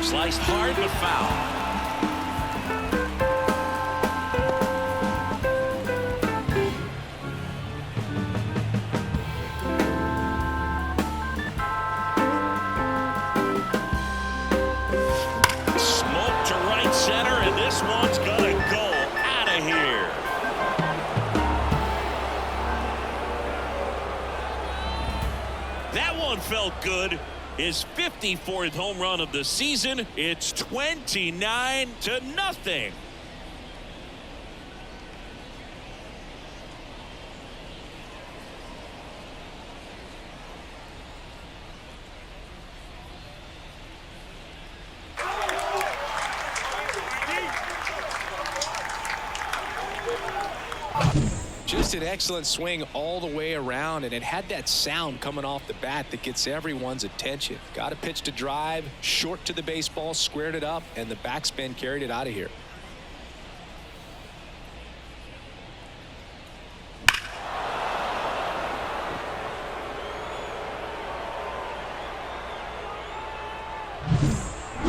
Sliced hard but foul. Felt good. His 54th home run of the season. It's 29-0. Just an excellent swing all the way around, and it had that sound coming off the bat that gets everyone's attention. Got a pitch to drive, short to the baseball, squared it up, and the backspin carried it out of here.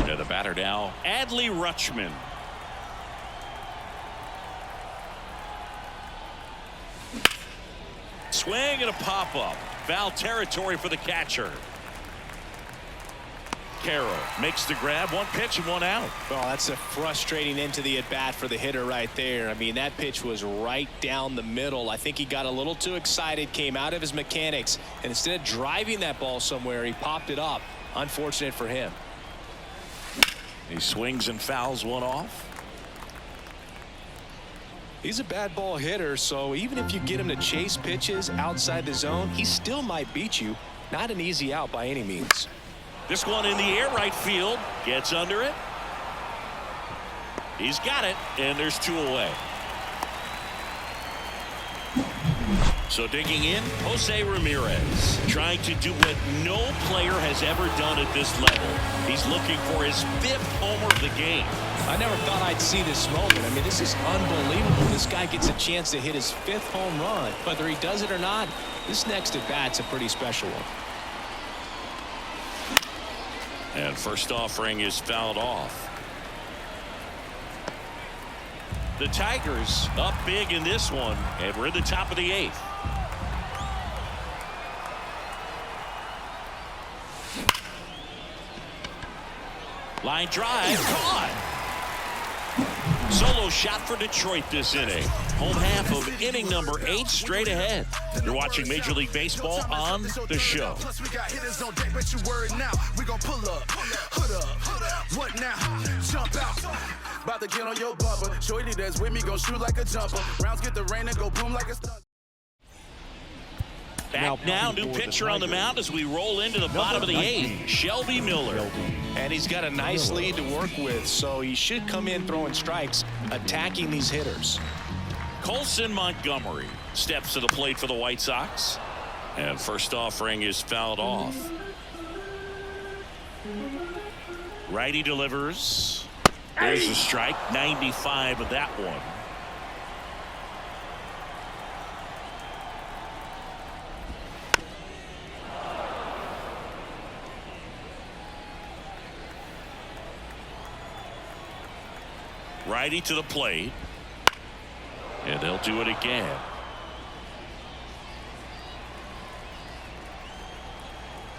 To the batter now, Adley Rutschman. Swing and a pop-up. Foul territory for the catcher. Carroll makes the grab. One pitch and one out. Oh, that's a frustrating end to the at-bat for the hitter right there. I mean, that pitch was right down the middle. I think he got a little too excited, came out of his mechanics, and instead of driving that ball somewhere, he popped it up. Unfortunate for him. He swings and fouls one off. He's a bad ball hitter, so even if you get him to chase pitches outside the zone, he still might beat you. Not an easy out by any means. This one in the air, right field. Gets under it. He's got it, and there's 2 away. So digging in, Jose Ramirez, trying to do what no player has ever done at this level. He's looking for his 5th homer of the game. I never thought I'd see this moment. I mean, this is unbelievable. This guy gets a chance to hit his 5th home run. Whether he does it or not, this next at bat's a pretty special one. And first offering is fouled off. The Tigers up big in this one, and we're in the top of the 8th. Line drive, caught. Solo shot for Detroit this inning. Home half of inning number 8 straight ahead. You're watching Major League Baseball on the show. Plus we got hitters on deck, bet you word now. We gon' pull up, hood up, what now? Jump out, about to get on your bumper. Shorty that's with me gon' shoot like a jumper. Rounds get the rain and go boom like a stunt. Back now, new pitcher on the mound as we roll into the bottom of the 8th, Shelby Miller. And he's got a nice lead to work with, so he should come in throwing strikes, attacking these hitters. Colson Montgomery steps to the plate for the White Sox. And first offering is fouled off. Righty delivers. There's a strike, 95 of that one. Righty to the plate. And they'll do it again.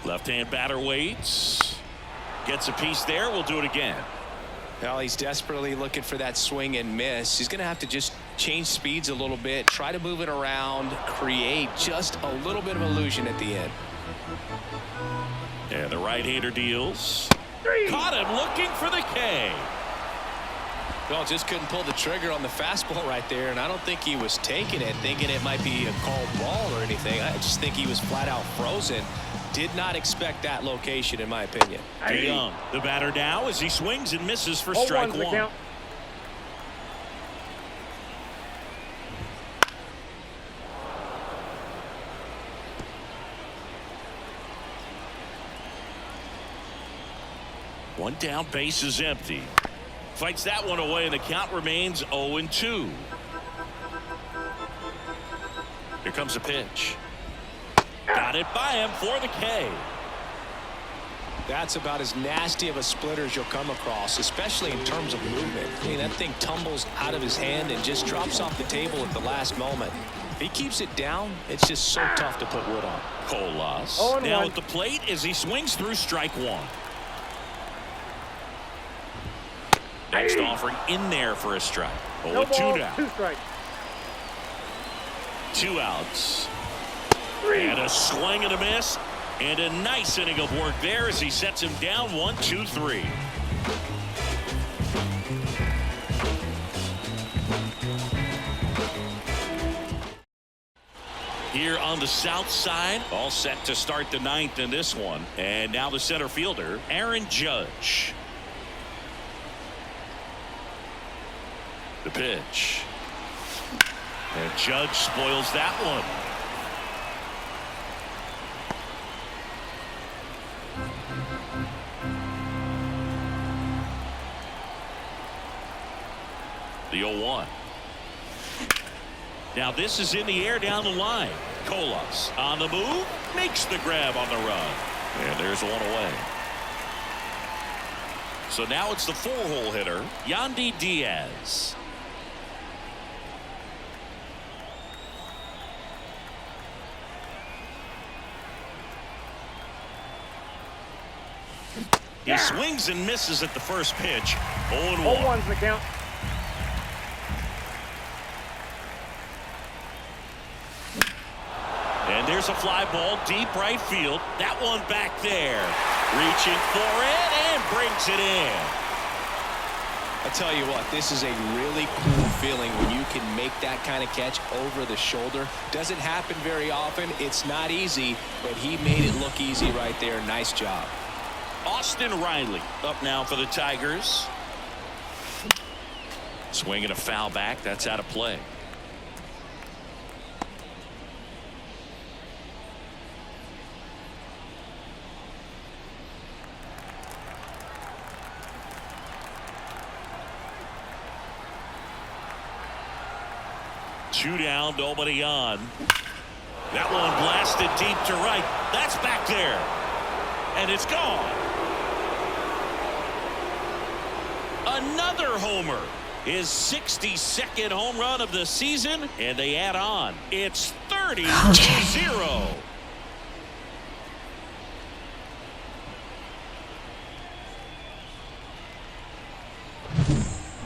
Left-hand batter waits. Gets a piece there. We'll do it again. Well, he's desperately looking for that swing and miss. He's going to have to just change speeds a little bit, try to move it around, create just a little bit of illusion at the end. And the right-hander deals. Caught him looking for the K. Well, just couldn't pull the trigger on the fastball right there, and I don't think he was taking it, thinking it might be a called ball or anything. I just think he was flat out frozen. Did not expect that location, in my opinion. DeYoung, the batter now as he swings and misses for strike one. Count. One down, base is empty. Fights that one away, and the count remains 0-2. Here comes a pitch. Got it by him for the K. That's about as nasty of a splitter as you'll come across, especially in terms of movement. I mean, that thing tumbles out of his hand and just drops off the table at the last moment. If he keeps it down, it's just so tough to put wood on. Colas now at the plate as he swings through strike one. Next offering in there for a strike. 0-2 down. 2 strikes. 2 outs. And a swing and a miss. And a nice inning of work there as he sets him down 1-2-3. Here on the south side, all set to start the 9th in this one. And now the center fielder, Aaron Judge. The pitch. And Judge spoils that one. The 0-1. Now this is in the air down the line. Colas on the move, makes the grab on the run. And there's one away. So now it's the 4-hole hitter, Yandy Diaz. He swings and misses at the first pitch. 0-1. 0-1's the count. And there's a fly ball deep right field. That one back there. Reaching for it and brings it in. I tell you what, this is a really cool feeling when you can make that kind of catch over the shoulder. Doesn't happen very often. It's not easy, but he made it look easy right there. Nice job. Austin Riley up now for the Tigers. Swinging a foul back. That's out of play. Two down, nobody on. That one blasted deep to right. That's back there. And it's gone. Another homer. His 62nd home run of the season. And they add on. It's 30-0.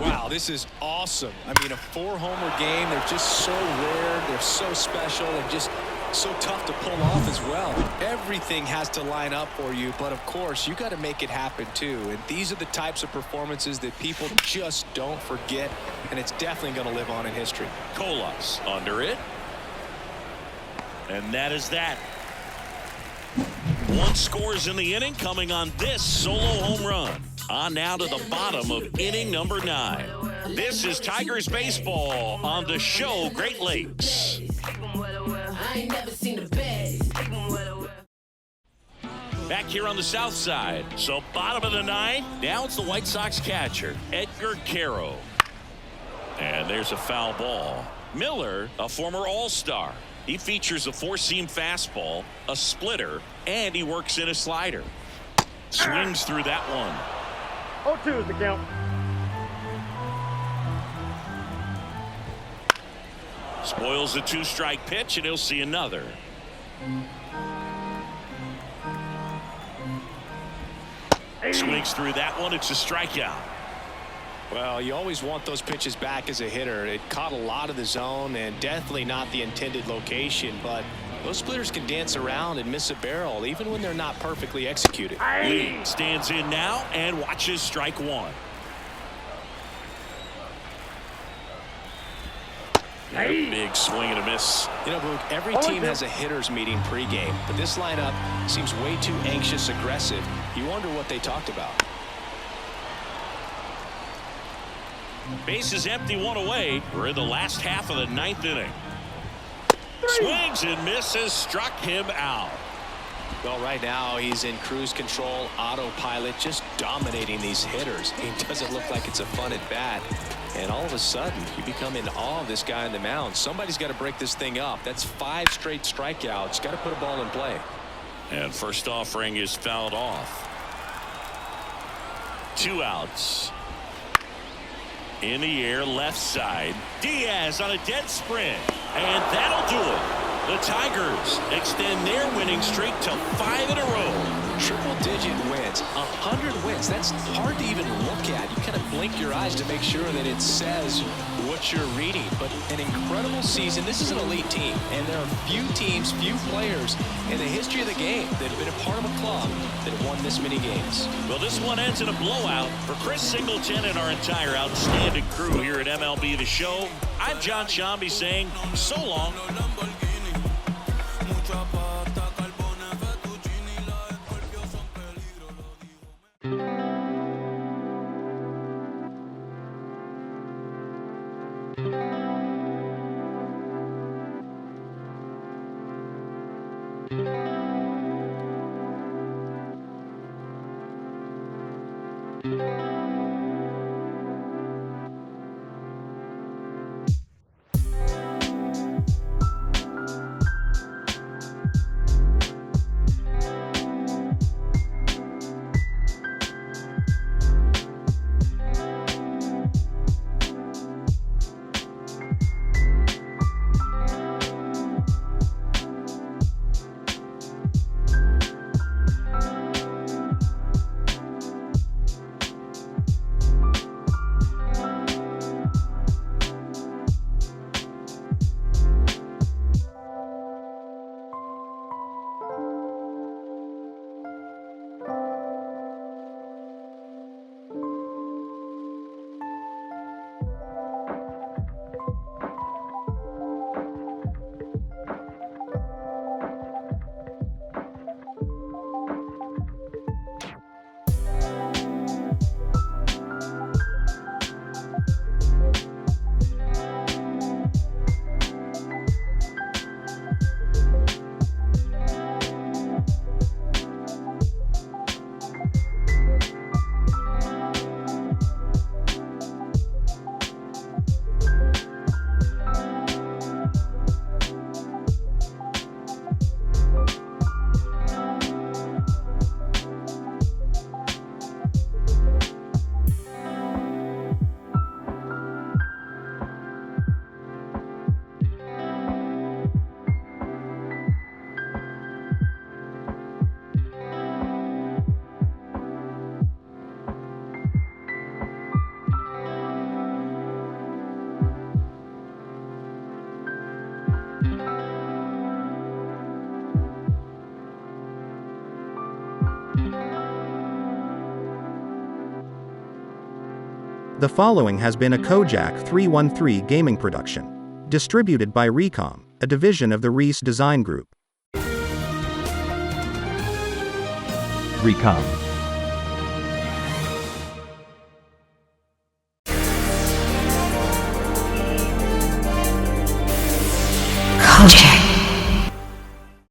Wow, this is awesome. I mean, a 4-homer game. They're just so rare. They're so special and just so tough to pull off as well. Everything has to line up for you, but of course, you got to make it happen too. And these are the types of performances that people just don't forget, and it's definitely going to live on in history. Colas under it. And that is that. 1 scores in the inning coming on this solo home run. On now to the bottom of inning number 9. This is Tigers baseball on the show Great Lakes. Back here on the south side. So bottom of the ninth. Now it's the White Sox catcher, Edgar Caro. And there's a foul ball. Miller, a former All-Star. He features a four-seam fastball, a splitter, and he works in a slider. Swings through that one. 0-2 is the count. Spoils the two-strike pitch, and he'll see another. Swings through that one. It's a strikeout. Well, you always want those pitches back as a hitter. It caught a lot of the zone and definitely not the intended location, but those splitters can dance around and miss a barrel even when they're not perfectly executed. Lee stands in now and watches strike one. Big swing and a miss. You know, Boog, every team has a hitter's meeting pregame, but this lineup seems way too anxious, aggressive. You wonder what they talked about. Base is empty, one away. We're in the last half of the ninth inning. Swings and misses, struck him out. Well, right now he's in cruise control, autopilot, just dominating these hitters. It doesn't look like it's a fun at bat. And all of a sudden, you become in awe of this guy on the mound. Somebody's got to break this thing up. That's 5 straight strikeouts. Got to put a ball in play. And first offering is fouled off. 2 outs. In the air, left side. Diaz on a dead sprint. And that'll do it. The Tigers extend their winning streak to 5 in a row. Triple-digit wins, 100 wins. That's hard to even look at. You kind of blink your eyes to make sure that it says what you're reading. But an incredible season. This is an elite team, and there are few teams, few players in the history of the game that have been a part of a club that have won this many games. Well, this one ends in a blowout. For Chris Singleton and our entire outstanding crew here at MLB The Show, I'm John Shambi saying so long. The following has been a Kojak 313 gaming production. Distributed by Recom, a division of the Reese Design Group. Recom. Kojak.